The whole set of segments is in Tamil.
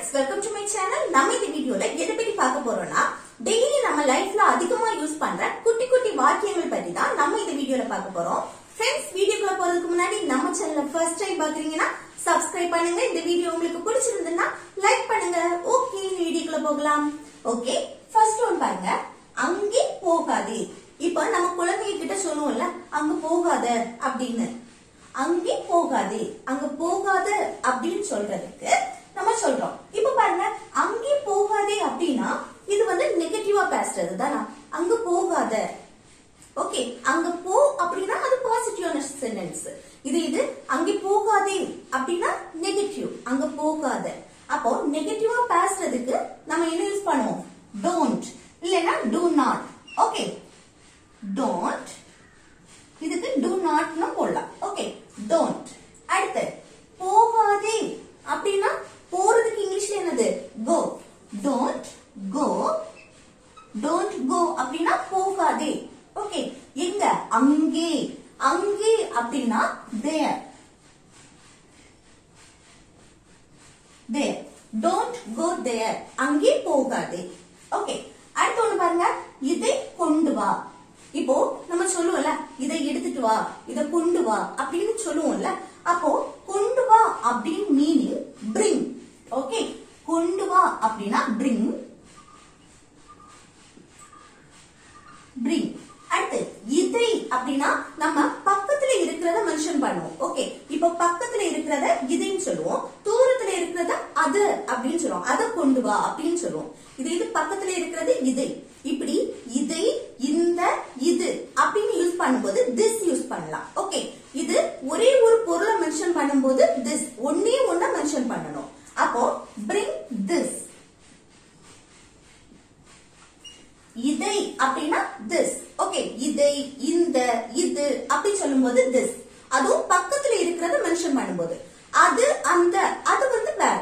friends, welcome to my channel. நம்ம இந்த வீடியோல எதை பத்தி பார்க்க போறோம்னா டெய்லி நம்ம லைஃப்ல அதிகமா யூஸ் பண்ற குட்டி குட்டி வாக்கியங்கள் பத்தி தான் நம்ம இந்த வீடியோல பார்க்க போறோம். Friends, வீடியோக்குள்ள போறதுக்கு முன்னாடி நம்ம சேனலை ஃபர்ஸ்ட் டைம் பாக்குறீங்கன்னா Subscribe பண்ணுங்க. இந்த வீடியோ உங்களுக்கு பிடிச்சிருந்தா லைக் பண்ணுங்க. ஓகே, வீடியோக்குள்ள போகலாம். ஓகே, ஃபர்ஸ்ட் ஒன் பாருங்க. அங்கே போகாதே. இப்போ நம்ம குழந்தைங்க கிட்ட சொல்லுவோம்ல, அங்க போகாத அப்படின்னு. அங்கே போகாதே, அங்க போகாத அப்படின்னு சொல்றதுக்கு நம்ம சொல்றோம். இப்ப பாருங்க, அங்கே போகாதே அப்படின்னா இது வந்து நெகட்டிவா பேசுறது தானா? அங்க போகாத. ஓகே, அங்க போ அப்படின்னா அது பாசிட்டிவான சென்டென்ஸ். இது அங்கே போகாதே அப்படின்னா நெகட்டிவ். அங்க போகாத. அப்போ நெகட்டிவா பேசுறதுக்கு நம்ம என்ன யூஸ் பண்ணுவோம்? டோன்ட் இல்லைன்னா do not. ஓகே, டோன்ட் இதுக்கு do notனு போடலாம். Okay, don't. அடுத்து போகாதே அப்படின்னா போறதுக்கு இங்கிலீஷ்ல என்னது? go. don't go. don't go அப்படின்னா போகாதே. ஓகே, எங்க? அங்கே. அங்கே அப்படின்னா there. there. don't go there. அங்கே போகாதே. ஓகே, அடுத்து ஒண்ணு பாருங்க. இதை கொண்டு வா. இப்போ நம்ம சொல்லுவோம்ல, இதை எடுத்துட்டு வா, இதை கொண்டு வா அப்படின்னு சொல்லுவோம்ல. அப்போ கொண்டு வா அப்படின்னு மீனிங் bring. ஓகே, கொண்டு வா அப்படின்னா bring. bring. அடுத்து இதை அப்படின்னா நம்ம பக்கத்துல இருக்கிறத மென்ஷன் பண்ணுவோம். ஓகே, இப்போ பக்கத்துல இருக்கிறத இதைன்னு சொல்லுவோம், தூரத்துல இருக்கிறத அது அப்படின்னு சொல்லுவோம். அதை கொண்டு வா அப்படின்னு சொல்லுவோம். இது பக்கத்துல இருக்கிறது இதை. இப்படி இதை, இந்த, இது அப்படின்னு யூஸ் பண்ணும்போது this யூஸ் பண்ணலாம். ஓகே, இது ஒரே ஒரு பொருளை மென்ஷன் பண்ணும்போது this ஒன்னே ஒன்ன மென்ஷன் பண்ணணும். அப்போ bring this. இதை அப்படின்னா this. ஓகே, இதை, இந்த, இது அப்படி சொல்லும்போது this. அதுவும் பக்கத்துல இருக்கிறத மென்ஷன் பண்ணும்போது அது, அந்த, அது வந்து வேற.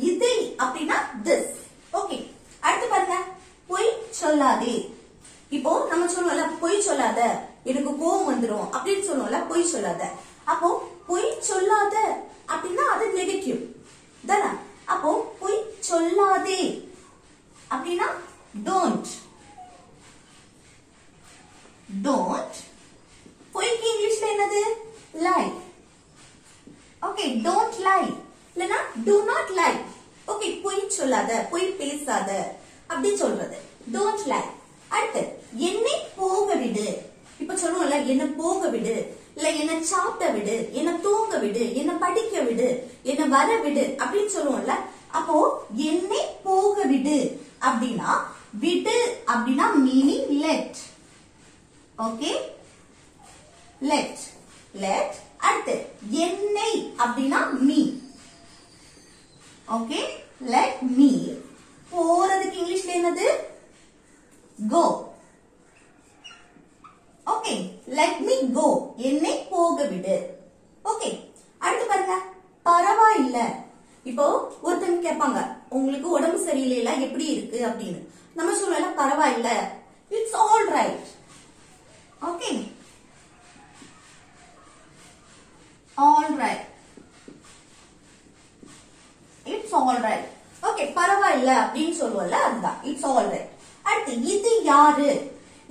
இதை அப்படின்னா this. ஓகே, அடுத்து பாருங்க. பொய் சொல்லாதே. இப்போ நம்ம சொல்லுவோம்ல, பொய் சொல்லாத, எனக்கு கோவம் வந்துடும் அப்படின்னு சொல்லுவோம்ல, பொய் சொல்லாத. அப்போ பொய் சொல்லாத அப்படின்னா அது நெகட்டிவ் தானே? அப்போ பொய் சொல்லாதே அப்படின்னா don't. don't. பொய்க்கு இங்கிலீஷ்ல என்னது? lie. ஓகே, don't lie இல்லனா do not lie. ஓகே, பொய் சொல்லாத, பொய் பேசாத அப்படி சொல்றது don't lie. அடுத்து என்னை போக விடு. இப்ப சொல்லுவோம்ல, என்ன போக விடு, இல்ல என்ன சாப்பிட விடு, என்ன தூங்க விடு, என்ன படிக்க விடு, என்ன வர விடு அப்படின்னு சொல்லுவோம்ல. அப்போ என்னை போக விடு அப்படின்னா விடு அப்படின்னா meaning let. Okay, let. let. அடுத்து என்னை அப்படின்னா me. Okay, let me. போறதுக்கு இங்கிலீஷ்ல என்னது? go. Okay, let me go. என்னை போக விடு. ஓகே, அடுத்து பாருங்க. பரவாயில்லை. இப்போ ஒருத்தங்க கேட்பாங்க, உங்களுக்கு உடம்பு சரியில்லைல, எப்படி இருக்கு அப்படின்னு. நம்ம சொல்லல, பரவாயில்லை, it's all right. Okay, all right. It's all right. Okay, பரவாயில்லை அப்படின்னு சொல்லுவோம்ல, அதுதான் இட்ஸ் ஆல் ரைட். அடுத்து இது யாரு.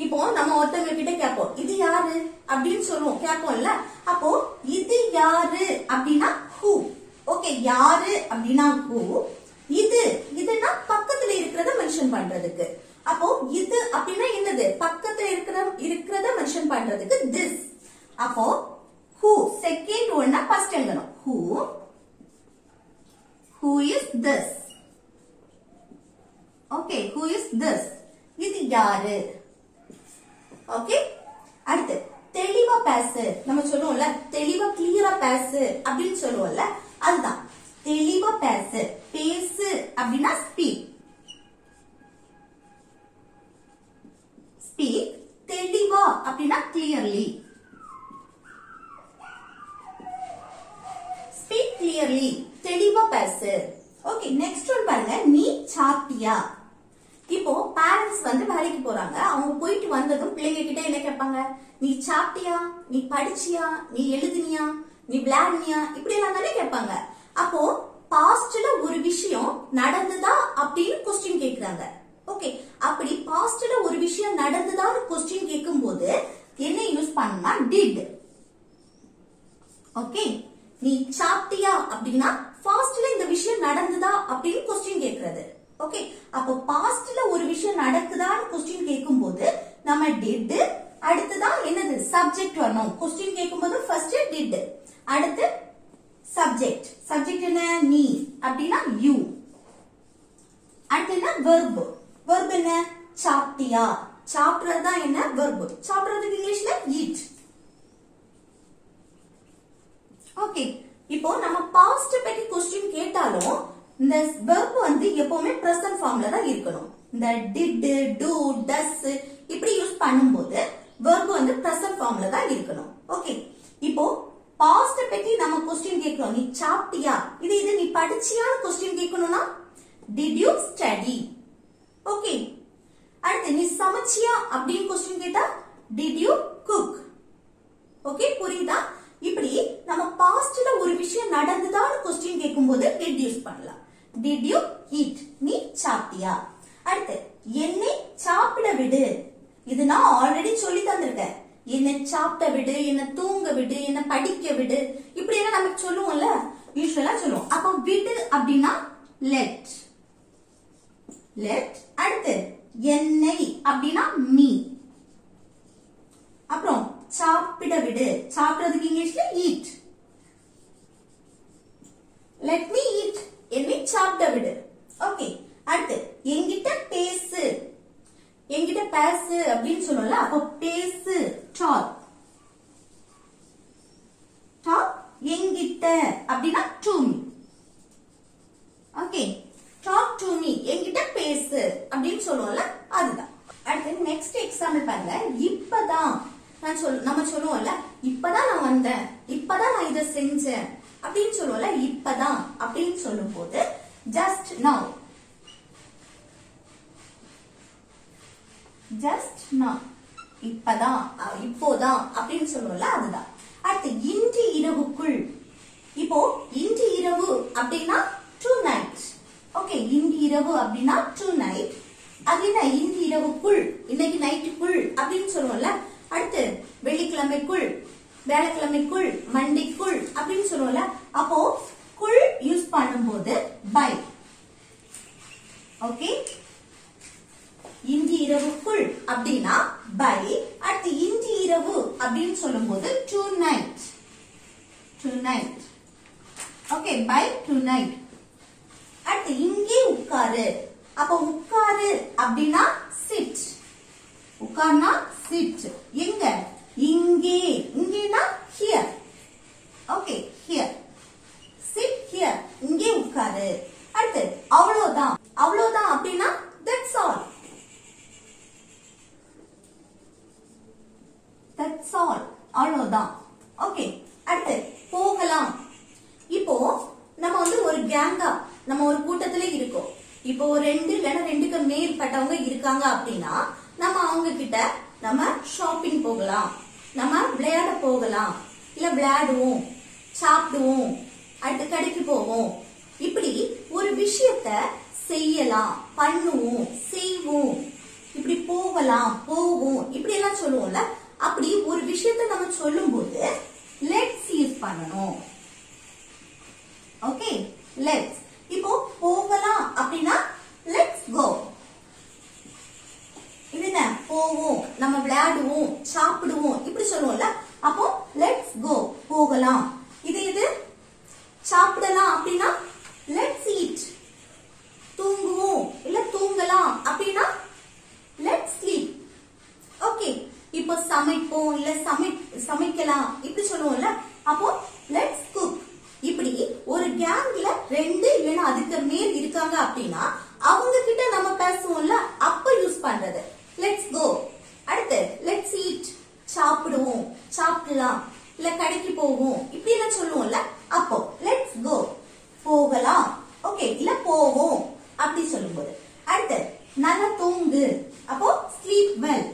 இப்போ நம்ம ஒருத்தவங்க கிட்ட கேட்போம், இது யாரு அப்படின்னு சொல்லுவோம், கேட்போம்ல. அப்போ இது யாரு அப்படின்னா who. ஓகே, யாரு அப்படின்னா who. இதுனா பக்கத்துல இருக்கிறத மென்ஷன் பண்றதுக்கு. அப்போ இது அப்படின்னா என்னது? பக்கத்துல இருக்கிறத மென்ஷன் பண்றதுக்கு this. அப்போ who செகண்ட் ஒன்னா ஃபர்ஸ்ட் எழுதணும். who is this. Okay, who is this. இது யாரு. ஓகே, அடுத்து தெளிவா பேசு. நம்ம சொல்லுவோம்ல, தெளிவா கிளியரா பேசு அப்படின்னு சொல்லுவோம்ல, அதுதான் தெளிவா பேசு. பேசு அப்படின்னா ஸ்பீக். ஸ்பீக். தெளிவா அப்படின்னா கிளியர்லி. ஸ்பீக் கிளியர்லி, தெளிவா பேசு. ஓகே, நெக்ஸ்ட் ஒன் பாருங்க. நீ சாப்பிட்டியா. இப்போ பேரண்ட்ஸ் வந்து வேலைக்கு போறாங்க. அவங்க போயிட்டு வந்ததும் பிள்ளைங்க கிட்ட என்ன கேட்பாங்க? நீ சாப்பிட்டியா, நீ படிச்சியா, நீ எழுதினியா, நீ விளையாடுனியா, இப்படி எல்லாம் தானே கேட்பாங்க. அப்போ பாஸ்ட்ல ஒரு விஷயம் நடந்துதா அப்படின்னு கொஸ்டின் கேக்குறாங்க. ஓகே, அப்படி பாஸ்ட்ல ஒரு விஷயம் நடந்துதான்னு கொஸ்டின் கேட்கும்போது என்ன யூஸ் பண்ணா did. ஓகே, நீ சாப்பிட்டியா அப்படின்னா பாஸ்ட்ல இந்த விஷயம் நடந்துதா அப்படின்னு கொஸ்டின் கேக்குறது. ஓகே, அப்ப பாஸ்ட்ல ஒரு விஷயம் நடக்குதான்னு கொஸ்டின் கேட்கும்போது நம்ம did, அடுத்துதான் என்னது சப்ஜெக்ட் வரணும். கொஸ்டின் கேட்கும்போது ஃபர்ஸ்ட் did, அடுத்து சப்ஜெக்ட். சப்ஜெக்ட் என்ன நீ அப்படின்னா you, அடுத்து என்ன verb. verb என்ன சாப்பிட்டியா. சாப்பிடுறது தான் என்ன verb. சாப்பிடுறதுக்கு இங்கிலீஷ்ல eat. ஓகே, இப்போ நம்ம பாஸ்ட் பத்தி क्वेश्चन கேட்டாலும் இந்த verb வந்து எப்பவுமே பிரசன்ட் ஃபார்ம்ல தான் இருக்கணும். இந்த did, do, does இப்படி யூஸ் பண்ணும்போது verb வந்து பிரசன்ட் ஃபார்ம்ல தான் இருக்கணும். ஓகே, இப்போ பாஸ்ட் பத்தி நம்ம क्वेश्चन கேக்குறோம். நீ சாப்பிட்டியா, இது நீ படிச்சியான்னு क्वेश्चन கேட்கணும்னா did you study. ஓகே, அடுத்து நீ சமைச்சியா அப்படின்னு क्वेश्चन கேட்டா did you cook. ஓகே, புரியுதா? இப்படி நம்ம பாஸ்ட்ல ஒரு விஷயம் நடந்துதான்னு क्वेश्चन கேட்கும்போது did யூஸ் பண்ணலாம். did you eat, நீ சாப்பிட்டியா. அடுத்து என்னை சாப்பிட விடு, இது நான் ஆல்ரெடி சொல்லி தந்திருக்கேன். என்னை சாப்பிட விடு, என்ன தூங்க விடு, என்ன படிக்க விடு, இப்படி எல்லாம் நமக்கு சொல்லுவோம்ல, யூசுவலா சொல்லுவோம். அப்ப விடு அப்படின்னா let. let, அடுத்து என்னை அப்படின்னா me. அப்புறம் சாப்பிட விடு, சாப்பிடுறதுக்கு இங்கிலீஷ்ல eat. let me eat, என்னை சாப்பிட விடு. ஓகே, அடுத்து என்கிட்ட பேசு, என்கிட்ட பேசு அப்படின்னு சொல்லுவோம்ல, அப்போ பேசு talk. talk, என்கிட்ட அப்படின்னா to me. Okay, talk to me, என்கிட்ட பேசு அப்படின்னு சொல்லுவோம்ல, அதுதான். அடுத்து நெக்ஸ்ட் எக்ஸாம்பிள் பாருங்க. இப்பதான் நம்ம சொல்லுவோம்ல, இப்பதான் நான் வந்தேன், இப்பதான் நான் இதை செஞ்சேன் அப்படின்னு சொல்லுவோம்ல, இப்பதான் அப்படின்னு சொல்லும் போது just now. just now, இப்பதான், இப்போதான் அப்படின்னு சொல்லுவோம்ல, அதுதான். அடுத்து இன்று இரவுக்குள். இப்போ இன்று இரவு அப்படின்னா tonight. ஓகே, இன்று இரவு அப்படின்னா tonight. அது என்ன இன்று இரவுக்குள், இன்னைக்கு நைட்டுக்குள் அப்படின்னு சொல்லுவோம்ல. அடுத்து வெள்ளிக்கிழமைக்குள், வியாழக்கிழமைக்குள், மண்டேக்குள் அப்படின்னு சொல்லுவோம்ல. அப்போ குள் யூஸ் பண்ணும்போது பை. ஓகே, இன்று இரவுக்குள் அப்படின்னா பை. அடுத்து இன்று இரவு அப்படின்னு சொல்லும்போது tonight. tonight. Okay, bye tonight. அடுத்து இங்கே உட்காரு, அப்ப உட்காரு அப்படின்னா sit. உட்கார்னா sit. எங்க இங்கே, இங்கேனா here. Okay, here. sit here, இங்கே உட்காரு. அடுத்து அவ்வளவுதான், அவ்வளவுதான் அப்படின்னா that's all. that's all, அவ்வளவுதான். ஓகே, அடுத்து போகலாம். இப்போ நம்ம வந்து ஒரு கேங்கா, நம்ம ஒரு கூட்டத்துல இருக்கோம். இப்போ ஒரு 2 இல்லைன்னா 2க்கு மேற்பட்டவங்க இருக்காங்க அப்படின்னா நம்ம அவங்க கிட்ட நம்ம ஷாப்பிங் போகலாம், நம்ம விளையாட போகலாம், இல்ல விளையாடுவோம், சாப்பிடுவோம், அடுத்து கடைக்கு போவோம். இப்படி ஒரு விஷயத்த செய்யலாம், பண்ணுவோம், செய்வோம், இப்படி போகலாம், போவோம், இப்படி எல்லாம் சொல்லுவோம்ல. அப்படி ஒரு விஷயத்த நம்ம சொல்லும் போது லெட்ஸ் யூஸ் பண்ணணும். Okay, let's. இப்போ போகலாம் அப்படின்னா லெட்ஸ் கோ. இது என்ன போவோம், நம்ம விளையாடுவோம், சாப்பிடுவோம், இப்படி சொல்லுவோம்ல. அப்போ லெட்ஸ் கோ, போகலாம். இது சாப்பிடலாம் அப்படின்னா லெட்ஸ் ஈட். தூங்குவோம் இல்ல தூங்கலாம் அப்படின்னா லெட்ஸ் ஸ்லீப். ஓகே, இப்போ சமைப்போம் இல்ல சமைக்கலாம் இப்படி சொல்லுவோம்ல. அப்போ லெட்ஸ் குக். இப்படி ஒரு கேங்ல 2 இல்லைன்னா அதுக்கு மேல் இருக்காங்க அப்படின்னா அவங்க கிட்ட நம்ம பேசுவோம்ல, அப்ப யூஸ் பண்றது லெட்ஸ் கோ. அடுத்து லெட்ஸ் ஈட், சாப்பிடுவோம், சாப்பிடலாம், இல்ல கடைக்கு போவோம், இப்படி எல்லாம் சொல்லுவோம்ல. அப்போ லெட்ஸ் கோ, போகலாம். ஓகே, இல்ல போவோம் அப்படி சொல்லும்போது. அடுத்து நல்லா தூங்கு, அப்போ ஸ்லீப் வெல்.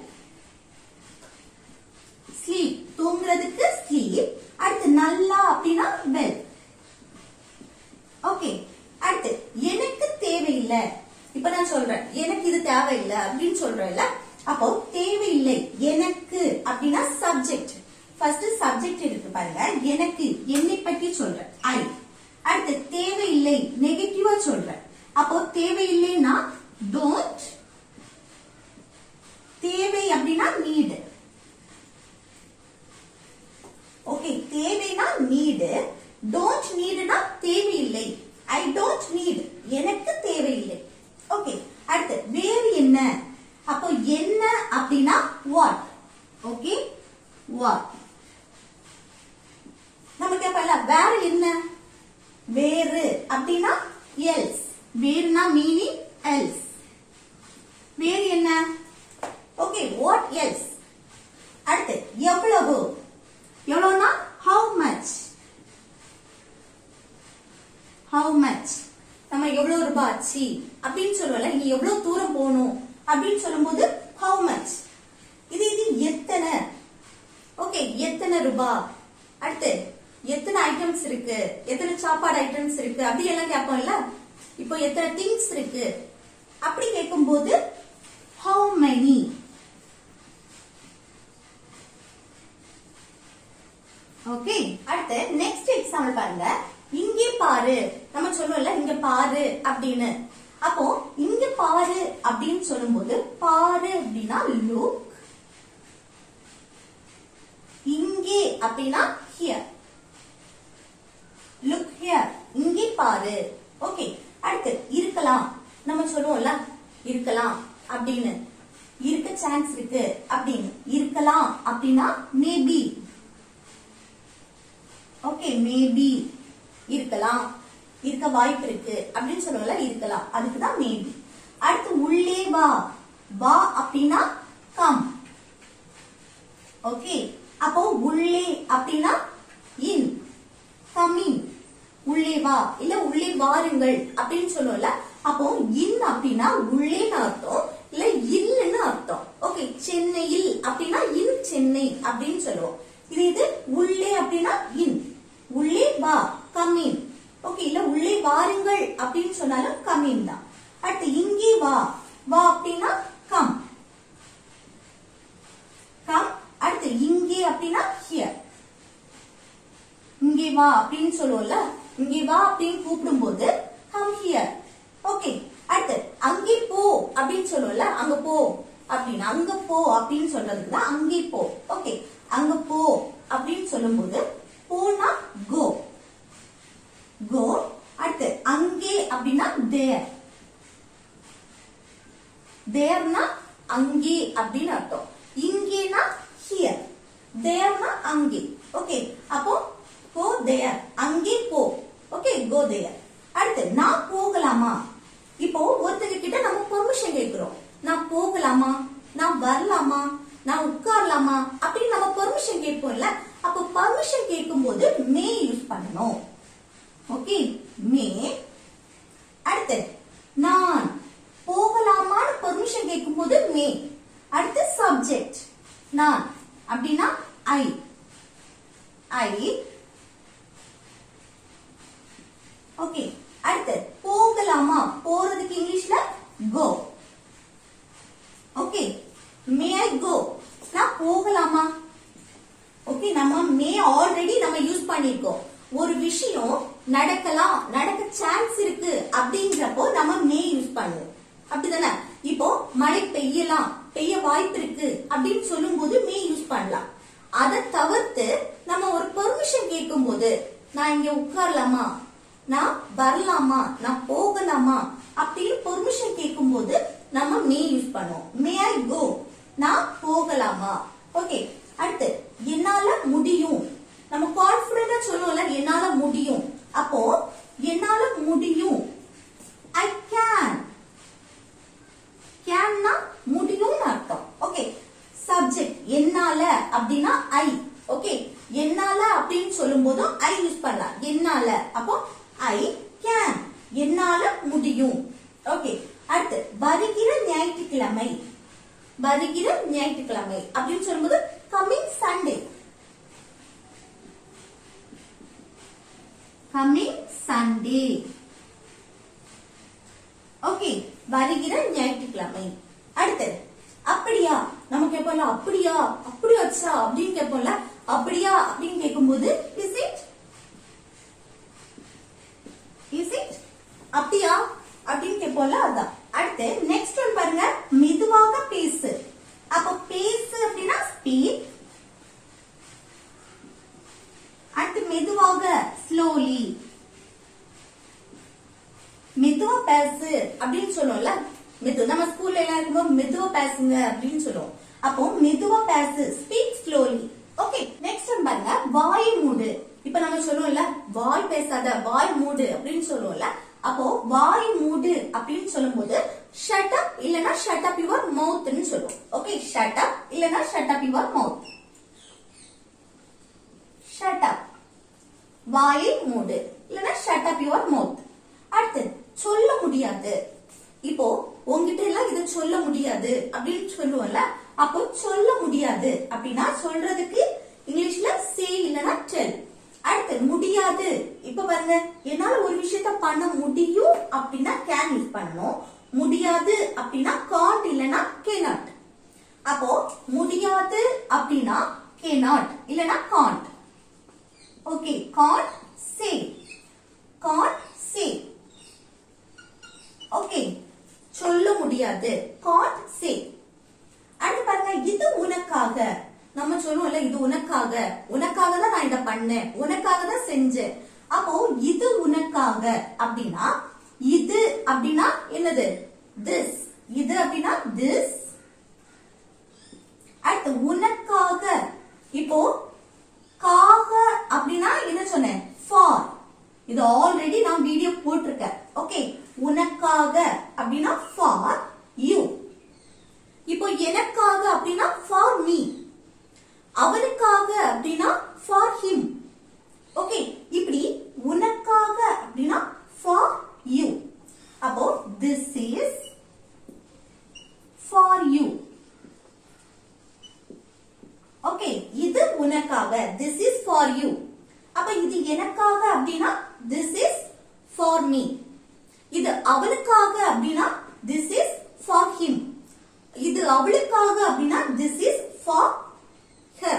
ஸ்லீப், தூங்குறதுக்கு ஸ்லீப். அடுத்து நல்லா அப்படின்னா வெல். ஓகே, அடுத்து என்ன தேவையில்லை. இப்ப நான் சொல்றேன் எனக்கு இது தேவையில்லை அப்படின்னு சொல்றேன்ல, அப்போ தேவையில்லை எனக்கு அப்படின்னா சப்ஜெக்ட். ஃபர்ஸ்ட் சப்ஜெக்ட் இருக்கு பாருங்க, எனக்கு என்னை பற்றி சொல்றேன் ஐ. அடுத்து தேவையில்லை நெகட்டிவா சொல்றேன், அப்போ தேவையில்லைன்னா டோன்ட். தேவை அப்படின்னா நீடு. ஓகே, தேவைனா நீடு, டோன்ட் நீடுனா தேவையில்லை. ஐ டோன்ட் நீட், எனக்கு தேவையில்லை. ஓகே, அடுத்து வேறு என்ன, அப்போ என்ன அப்படின்னா வாட். Okay, what. நம்ம கேட்பல வேற என்ன, வேறு அப்படின்னா எல்ஸ். வேறுனா meaning else. வேறு என்ன, ஓகே, வாட் எல்ஸ். அடுத்து எவ்வளவு, எவ்வளவுனா how much. how much நம்ம எவ்வளவு ரூபாய் ஆச்சு அப்படின்னு சொல்லுவோம்ல, நீ எவ்வளவு தூரம் போகணும் அப்படின்னு சொல்லும்போது how much. இது எத்தனை. ஓகே, எத்தனை ரூபாய். அடுத்து எத்தனை ஐட்டம்ஸ் இருக்கு, எத்தனை சாப்பாடு ஐட்டம்ஸ் இருக்கு அப்படி எல்லாம் கேட்போம்ல. இப்போ எத்தனை திங்ஸ் இருக்கு அப்படி கேட்கும்போது how many. ஓகே, அடுத்து நெக்ஸ்ட் எக்ஸாம்பிள் பாருங்க. இங்கே பாரு, நம்ம சொல்லுவோம்ல இங்க பாரு அப்படின்னு. அப்போ இங்க பாரு அப்படின்னு சொல்லும்போது பாரு அப்படின்னா லுக், இங்கே அப்படின்னா ஹியர். லுக் ஹியர், இங்கே பாரு. ஓகே, அடுத்து இருக்கலாம், நம்ம சொல்லுவோம்ல இருக்கலாம் அப்படின்னு, இருக்க சான்ஸ் இருக்கு அப்படின்னு. இருக்கலாம் அப்படின்னா மேபி. ஓகே, மேபி இருக்கலாம், இருக்க வாய்ப்பு இருக்கு அப்படின்னு சொல்லுவோம்ல இருக்கலாம், அதுக்குதான் மேபி. அடுத்து உள்ளே வா, வா அப்படின்னா கம். ஓகே, அப்போ உள்ளே அப்படின்னா இன், கமிங். உள்ளே வா இல்ல உள்ளே வாருங்கள் அப்படின்னு சொல்லுவோம்ல, அப்போ இன் அப்படின்னா உள்ளேன்னு அர்த்தம், இல்ல இல்லன்னு அர்த்தம். ஓகே, சென்னையில் அப்படின்னா இன் சென்னை அப்படின்னு சொல்லுவோம். இது உள்ளே அப்படின்னா இன். உள்ளே வா கமின். ஓகே, இல்ல உள்ளே வாருங்கள் அப்படின்னு சொன்னாலும் கமின் தான். அடுத்து இங்கே வா, வா அப்படின்னா கம், கம். அடுத்து இங்கே அப்படின்னா ஹியர். இங்கே வா அப்படின்னு சொல்லுவோம்ல, இங்கே வா அப்படின்னு கூப்பிடும் போது கம் ஹியர். ஓகே, அடுத்து அங்கே போ அப்படின்னு சொல்லுவோம்ல, அங்க போ அப்படின்னு. அங்க போ அப்படின்னு சொல்றதுக்கு தான் அங்கே போ. ஓகே, அங்க போ அப்படின்னு சொல்லும் போது போனா கோ, கோ. அடுத்து அங்கே அப்படின்னா தேர், தேர்னா அங்கே அப்படின்னு அர்த்தம். இங்கேனா ஹியர், தேர்னா அங்கே. ஓகே, அப்போ கோ தேர், அங்கே போ. ஓகே, கோ தேர். அடுத்து நான் போகலாமா. இப்போ ஒருத்தங்க கிட்ட நம்ம பெர்மிஷன் கேட்கிறோம், நான் போகலாமா, நான் வரலாமா, நான் உட்காரலாமா அப்படின்னு நம்ம பெர்மிஷன் கேட்போம்ல. அப்போ பெர்மிஷன் கேட்கும் போது மே யூஸ் பண்ணணும். ஓகே, மே. அடுத்து நான் போகலாமான்னு பெர்மிஷன் கேட்கும் போது மே. அடுத்து சப்ஜெக்ட் நான் அப்படின்னா ஐ, ஐ. ஓகே, அடுத்து போகலாமா, போறதுக்கு இங்கிலீஷ்ல கோ. ஓகே, மே ஐ கோ, நான் போகலாமா. ஓகே, நம்ம மே ஆல்ரெடி நம்ம யூஸ் பண்ணிருக்கோம். ஒரு விஷயம் நடக்கலாம், நடக்க சான்ஸ் இருக்கு அப்படிங்கிறப்போ நம்ம மே யூஸ் பண்ணுவோம், அப்படிதானே. இப்போ மழை பெய்யலாம், பெய்ய வாய்ப்பு இருக்கு அப்படின்னு சொல்லும் போது மே யூஸ் பண்ணலாம். அதை தவிர்த்து நம்ம ஒரு பெர்மிஷன் கேட்கும் போது நான் இங்க உட்காரலாமா, நான் வரலாமா, நான் போகலாமா அப்படின்னு பெர்மிஷன் கேட்கும் போது நம்ம மே யூஸ் பண்ணுவோம். மே ஐ கோ, நான் போகலாமா. ஓகே, அடுத்து என்னால முடியும், நம்ம கான்பிடண்டா சொல்லுவோம்ல என்னால முடியும். அப்போ என்னால முடியும் ஐ கேன், கேன்னா முடியும்னு அர்த்தம். ஓகே, சப்ஜெக்ட் என்னால அப்படின்னா ஐ. ஓகே, என்னால அப்படின்னு சொல்லும் போதும் ஐ யூஸ் பண்ணலாம், என்னால. அப்போ ஐ கேன், என்னால முடியும். ஓகே, அடுத்து வருகிற ஞாயிற்றுக்கிழமை, வருகிற ஞாயிற்றுக்கிழமை அப்படின்னு சொல்லும்போது coming Sunday, coming Sunday. Okay, வருகிற ஞாயிற்றுக்கிழமை. அடுத்தது அப்படியா, நம்ம கேட்போம்ல அப்படியா அப்படி வச்சா அப்படின்னு கேட்போம்ல, அப்படியா அப்படின்னு கேட்கும்போது இஸ் இட் அப்படியா அப்படின்னு கேட்போம்ல, அதான். அடுத்து நெக்ஸ்ட் ஒன் பாருங்க, மெதுவாக பேசு. அப்போ பேசு அப்படின்னா ஸ்பீக். அடுத்து மெதுவாக ஸ்லோலி. மெதுவா பேசு அப்படின்னு சொல்லுவோம்ல, நம்ம ஸ்கூல்ல எல்லாம் இருக்கும்போது மெதுவா பேசுங்க அப்படின்னு சொல்லுவோம். அப்போ மெதுவா பேசு, speak slowly. Okay, next one பாருங்க, வாய் மூடு. இப்ப நம்ம சொல்லுவோம்ல வாய் பேசாத, வாய் மூடு அப்படின்னு சொல்லுவோம்ல. அப்போ வாய் மூடு அப்படின்னு சொல்லும்போது ஷட் அப் இல்லனா ஷட் அப் யுவர் மவுத்னு சொல்லுவோம். ஓகே, ஷட் அப் இல்லனா shut up your mouth. Shut up வாயை மூடு இல்லனா ஷட் அப் யுவர் மவுத். அடுத்து சொல்ல முடியாது. இப்போ உங்ககிட்ட எல்லாம் இத சொல்ல முடியாது அப்படின்னு சொல்லுவோம்ல, அப்போ சொல்ல முடியாது அப்படின்னா சொல்றதுக்கு இங்கிலீஷ்ல சே இல்லனா டெல். அடுத்து முடியாது. இப்ப பாருங்க, என்னால ஒரு விஷயத்த பண்ண முடியும் அப்படின்னா கேன் யூஸ் பண்ணணும். முடியாது அப்படின்னா காண்ட் இல்லனா cannot. அப்போ முடியாது அப்படின்னா cannot இல்லனா can't. Okay, can't say. Okay, சொல்ல முடியாது can't say. அடுத்து பாருங்க, இது உனக்காக. நம்ம சொல்லுவோம்ல இது உனக்காக, உனக்காக தான் நான் இத பண்ணேன், உனக்காக தான் செஞ்சேன். அப்போ இது உனக்காக அப்படின்னா, இது அப்படின்னா என்னது this. இது அப்படின்னா this. அடுத்து உனக்காக. இப்போ காக அப்படின்னா என்ன சொன்னேன், for. இது ஆல்ரெடி நான் வீடியோ போட்டிருக்கேன். ஓகே, உனக்காக அப்படின்னா for you. இப்போ எனக்காக அப்படின்னா for me. அவனுக்காக அப்படின்னா for him. ஓகே, இப்படி உனக்காக அப்படின்னா for you. அப்போ this is for you. Okay, இது உனக்காக, this is for you. அப்ப இது எனக்காக அப்படின்னா this is for me. இது அவளுக்காக அப்படின்னா this is for him. இது அவளுக்காக அப்படின்னா this is for her.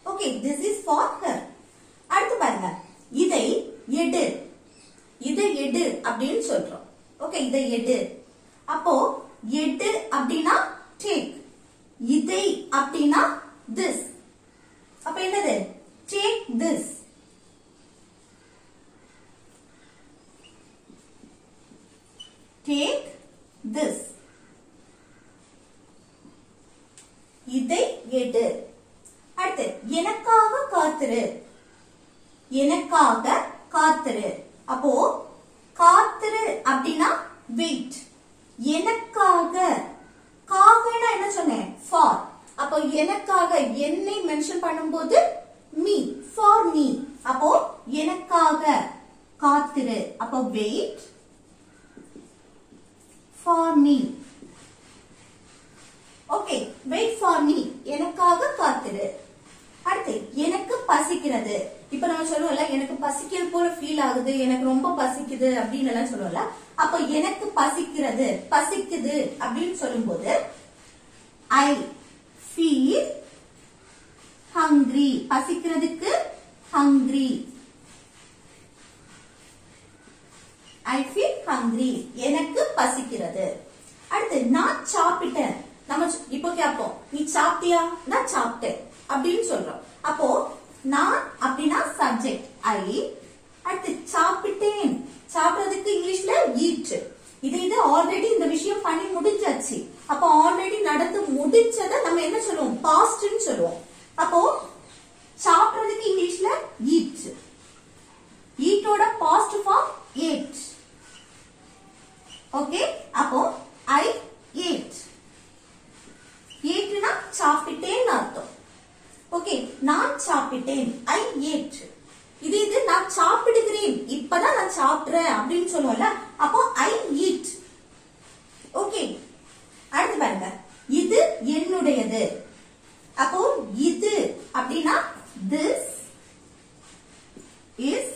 Okay, this is for her. அடுத்து பாருங்க, இதை எடு. இதை எடு அப்படின்னு சொல்றோம். ஓகே, இதை எடு. அப்போ எடு அப்படின்னா take. இதை அப்படின்னா this. அப்ப என்னது, take this. Take this. இதை எடு. அடுத்து எனக்காக காத்திரு. எனக்காக காத்திரு. அப்போ காத்திரு அப்படின்னா wait. எனக்காக, காகனா என்ன சொன்னேன் for. அப்போ எனக்காக, என்னை மென்ஷன் பண்ணும்போது me, for me. அப்போ எனக்காக காத்திரு. அப்போ wait for me. Okay, wait for me. எனக்காக காத்திரு. அடுத்து எனக்கு பசிக்கிறது. இப்ப நம்ம சொல்லுவோம்ல எனக்கு பசிக்கிறது போல ஃபீல் ஆகுது, எனக்கு ரொம்ப பசிக்குது அப்படின்னு எல்லாம் சொல்லுவோம்ல. அப்ப எனக்கு பசிக்கிறது, பசிக்குது அப்படின்னு சொல்லும்போது I feel hungry. பசிக்கிறதுக்கு hungry. I feel hungry. எனக்கு பசிக்கிறது. அடுத்து நான் சாப்பிட்டேன். நம்ம இப்போ கேட்போம், நீ சாப்பிட்டியா? நான் சாப்பிட்டேன் அப்படின்னு சொல்றோம். அப்போ நான் அப்படின்னா சப்ஜெக்ட் I. அடுத்து சாப்பிட்டேன், சாப்பிடுறதுக்கு இங்கிலீஷ்ல eat. இது ஆல்ரெடி இந்த விஷயம் பண்ணி முடிஞ்சாச்சு. அப்போ ஆல்ரெடி நடந்து முடிச்சத நம்ம என்ன சொல்லுவோம், பாஸ்ட்னு சொல்லுவோம். அப்போ சாப்பிடுறதுக்கு இங்கிலீஷ்ல eat. eatோட பாஸ்ட் ஃபார்ம் ate. ஓகே, அப்போ I ate. ஏட்னா சாப்பிட்டேன்னு அர்த்தம். ஓகே, நான் சாப்பிட்டேன் I ate. இது நான் சாப்பிடுகிறேன், இப்பதான் நான் சாப்பிடுறேன் அப்படின்னு சொல்லுவோம்ல. அப்போ I eat. ஓகே, அடுத்து பாருங்க, இது என்னுடையது. அப்போ இது அப்படின்னா this is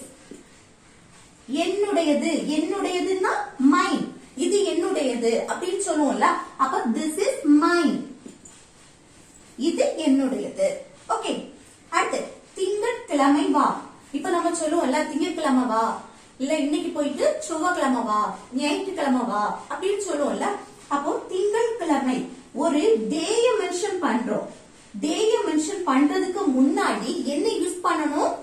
என்னுடையது. என்னுடையதுன்னா mine. இது என்னுடையது அப்படின்னு அப்படின்னு சொல்லுவோம்ல. அப்ப this is mine. இது என்னுடையது. ஓகே. அடுத்து திங்கட்கிழமை வா. இப்ப நம்ம சொல்லுவோம்ல திங்கட்கிழமை வா, இல்ல இன்னைக்கு போயிட்டு செவ்வாய்க்கிழமை வா, ஞாயிற்றுக்கிழமை வா அப்படின்னு சொல்லுவோம்ல. அப்போ திங்கட்கிழமை ஒரு டேய மென்ஷன் பண்றோம். டேய மென்ஷன் பண்றதுக்கு முன்னாடி என்ன யூஸ் பண்ணணும்?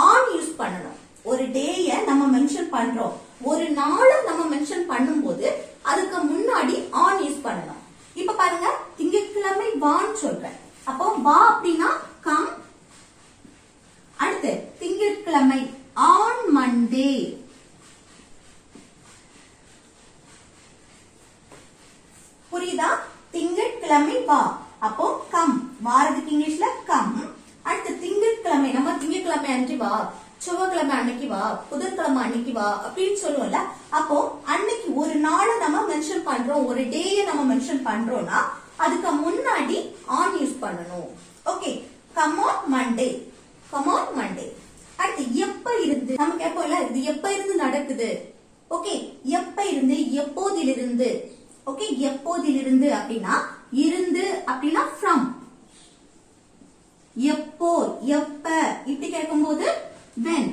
ஆன் யூஸ் பண்ணணும். ஒரு டேய நம்ம மென்ஷன் பண்றோம், ஒரு நாளை நம்ம மென்ஷன் பண்ணும்போது அதுக்கு முன்னாடி ஆன் யூஸ் பண்ணணும். இப்ப பாருங்க, திங்கட்கிழமை வான்னு சொல்றேன். அப்போ வா அப்படின்னா கம். அடுத்து திங்கட்கிழமை ஆன் மண்டே. புரியுதா? திங்கட்கிழமை வா, அப்போ கம். வாரதுக்கு இங்கிலீஷ்ல கம். அடுத்து திங்கட்கிழமை, நம்ம திங்கட்கிழமை அன்னைக்கு வா, செவ்வாய்க்கிழமை அன்னைக்கு வா, புதன்கிழமை அன்னைக்கு வா அப்படின்னு சொல்லுவோம்ல. அப்போ அன்னைக்கு ஒரு நாளை நம்ம மென்ஷன் பண்றோம், ஒரு டேயை நம்ம மென்ஷன் பண்றோம்னா அதுக்கு முன்னாடி ஆன் யூஸ் பண்ணணும். Okay, come on Monday, come on Monday. அடுத்து எப்ப இருந்து, நம்ம கேட்போம்ல இது எப்ப இருந்து நடக்குது. ஓகே, எப்ப இருந்து, எப்போதிலிருந்து. ஓகே, எப்போதிலிருந்து அப்படின்னா இருந்து அப்படின்னா from. எப்போ, எப்ப இப்படி கேட்கும்போது when.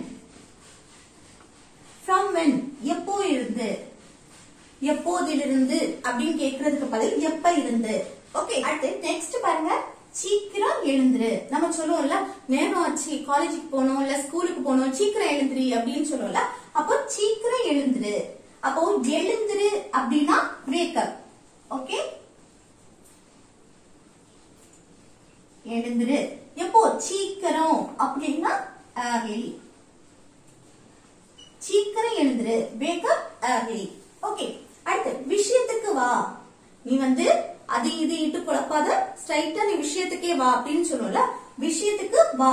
from when, எப்போ இருந்து, எப்போதிலிருந்து அப்படின்னு கேட்கறதுக்கு பதில் எப்ப இருந்து. ஓகே, அடுத்து நெக்ஸ்ட் பாருங்க, சீக்கிரம் எழுந்துரு. நம்ம சொல்லுவோம்ல நேரம் ஆச்சு, காலேஜுக்கு போனோம் இல்ல ஸ்கூலுக்கு போனோம், சீக்கிரம் எழுந்துரு அப்படின்னு சொல்லுவோம்ல. அப்போ சீக்கிரம் எழுந்துரு. அப்போ எழுந்துரு அப்படின்னா wake up. ஓகே, எழுந்துரு. எப்போ? சீக்கிரம் அப்படின்னா early. சீக்கிரம் எழுந்துரு, wake up early. ஓகே, அடுத்து விஷயத்துக்கு வா. நீ வந்து அது இது இட்டு குழப்பாத, ஸ்ட்ரைட்டா நீ விஷயத்துக்கே வா அப்படின்னு சொல்லுவோம்ல. விஷயத்துக்கு வா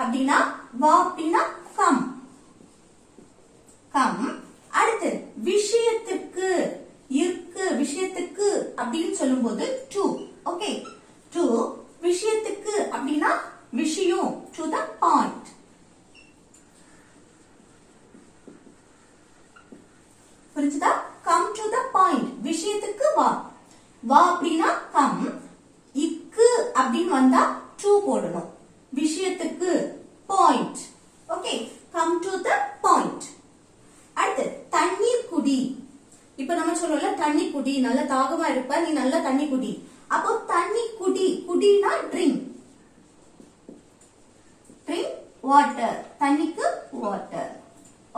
அப்படின்னா வா அப்படின்னா கம், கம். அடுத்து விஷயத்துக்கு இருக்கு, விஷயத்துக்கு அப்படின்னு சொல்லும்போது டு. Okay, to. விஷயத்துக்கு அப்படின்னா விஷயம், டு த பாயிண்ட். புரிஞ்சுதா? Come to the point. விஷயத்துக்கு வா. வா அப்படின்னா கம். இக்கு அப்படின்னு வந்தா டு போடணும். விஷயத்துக்கு point. Okay, come to the point. அடுத்து தண்ணீர் குடி. இப்ப நம்ம சொல்லுவோம்ல தண்ணி குடி, நல்ல தாகமா இருப்ப, நீ நல்ல தண்ணி குடி. அப்போ தண்ணி குடி, குடினா ட்ரிங்க். ட்ரிங்க் வாட்டர், தண்ணிக்கு வாட்டர்.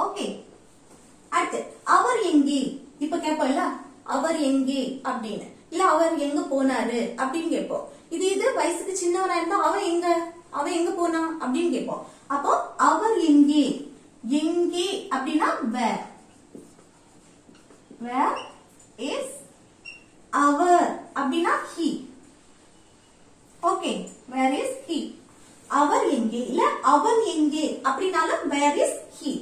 ஓகே, அடுத்து அவர் எங்கே. இப்ப கேட்போம்ல அவர் எங்கே அப்படின்னு, இல்ல அவர் எங்க போனாரு அப்படின்னு கேட்போம். இது வயசுக்கு சின்னவரா இருந்தா அவன் எங்க போனா அப்படின்னு கேட்போம். அப்போ அவர் எங்கே, எங்கே அப்படின்னா where. Where is அவர் அப்படின்னா he. Okay, where is he. அவர் எங்கே, இல்ல அவன் எங்கே அப்படின்னாலும் where is he.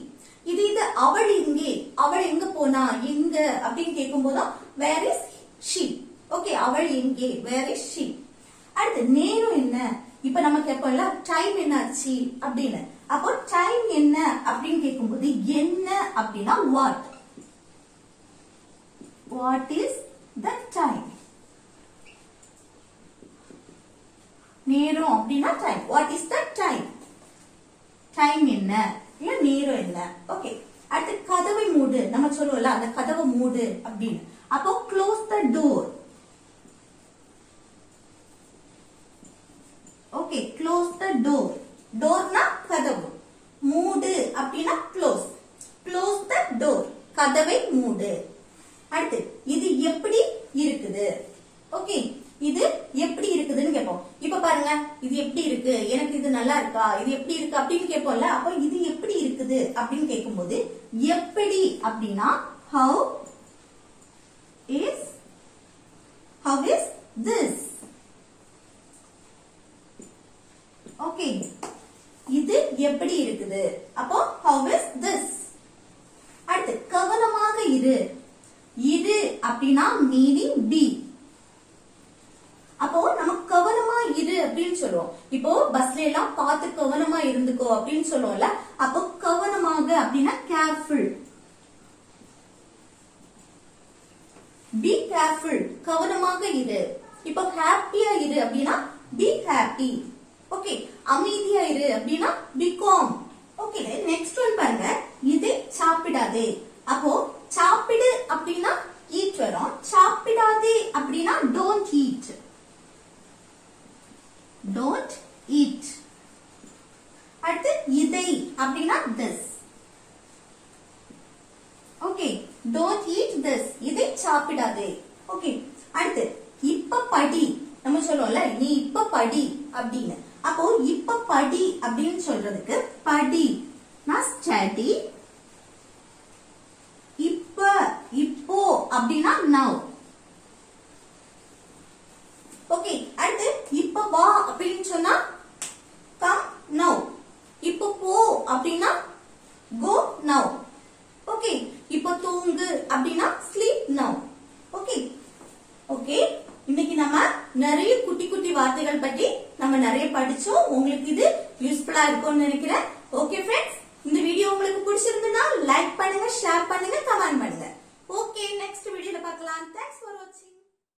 இது அவள் எங்கே, அவள் எங்க போனா, எங்க அப்படின்னு கேட்கும் போதும் where is she. ஓகே, அவள் எங்கே, where is she. அடுத்து நேரம் என்ன. இப்ப நம்ம கேட்போம்ல டைம் என்ன ஆச்சு அப்படின்னு. அப்போ டைம் என்ன அப்படின்னு கேட்கும்போது என்ன அப்படின்னா what. What is the time. நேரம் அப்படின்னா time. What is the time. Time என்ன, இல்ல நேரம் என்ன. ஓகே, அடுத்து கதவை மூடு. நம்ம சொல்லுவோம்ல அந்த கதவை மூடு அப்படின்னு. அப்போ close the door. Okay, close the door. டோர்னா கதவு, மூடு அப்படின்னா க்ளோஸ். க்ளோஸ் த டோர், கதவை மூடு. அடுத்து இது எப்படி இருக்குது. ஓகே, இது எப்படி இருக்குதுன்னு கேட்போம். இப்ப பாருங்க, இது எப்படி இருக்கு, எனக்கு இது நல்லா இருக்கா, இது எப்படி இருக்கு அப்படின்னு கேட்போம்ல. அப்ப இது எப்படி இருக்குது அப்படின்னு கேட்கும்போது எப்படி அப்படின்னா how is this. ஓகே, இது எப்படி இருக்குது. அப்போ how is this. அடுத்து கவனமாக இரு. இரு அப்படின்னா மீனிங் be. அப்போ நம்ம கவனமா இரு அப்படின்னு சொல்லுவோம். இப்போ பஸ்ல எல்லாம் பார்த்து கவனமா இருந்துக்கோ அப்படின்னு சொல்லுவோம்ல. அப்போ கவனமாக அப்படின்னா கேர்ஃபுல். பி கேர்ஃபுல் கவனமாக இரு. இப்போ ஹாப்பியா இரு அப்படின்னா பி ஹாப்பி. ஓகே, அமைதியா இரு அப்படின்னா be calm. Okay, next one பாருங்க, இதை சாப்பிடாதே. அப்போ சாப்பிடு அப்படின்னா ஈட் வரும், சாப்பிடாதே அப்படின்னா டோன்ட் ஈட். Don't eat. அடுத்து இதை அப்படின்னா this. Okay, don't eat this, இதை சாப்பிடாதே. ஓகே, அடுத்து இப்ப படி. நம்ம சொல்லுவோம்ல நீ இப்ப படி அப்படின்னு. அப்போ இப்ப படி அப்படின்னு சொல்றதுக்கு படி நான் ஸ்டடி. இப்ப இப்போ அப்படின்னா நவ். ஓகே, அடுத்து இப்ப வா அப்படின்னு சொன்னா கம் நவ். இப்ப போ அப்படின்னா கோ நவ். ஓகே, இப்ப தூங்கு அப்படின்னா ஸ்லீப் நவ். ஓகே ஓகே, இன்னைக்கு நம்ம நிறைய குட்டி குட்டி வார்த்தைகள் பத்தி நம்ம நிறைய படிச்சோம். உங்களுக்கு இது யூஸ்ஃபுல்லா இருக்கும்னு நினைக்கிறேன். ஓகே ஃப்ரெண்ட்ஸ், இந்த வீடியோ உங்களுக்கு பிடிச்சிருந்தா லைக் பண்ணுங்க, ஷேர் பண்ணுங்க.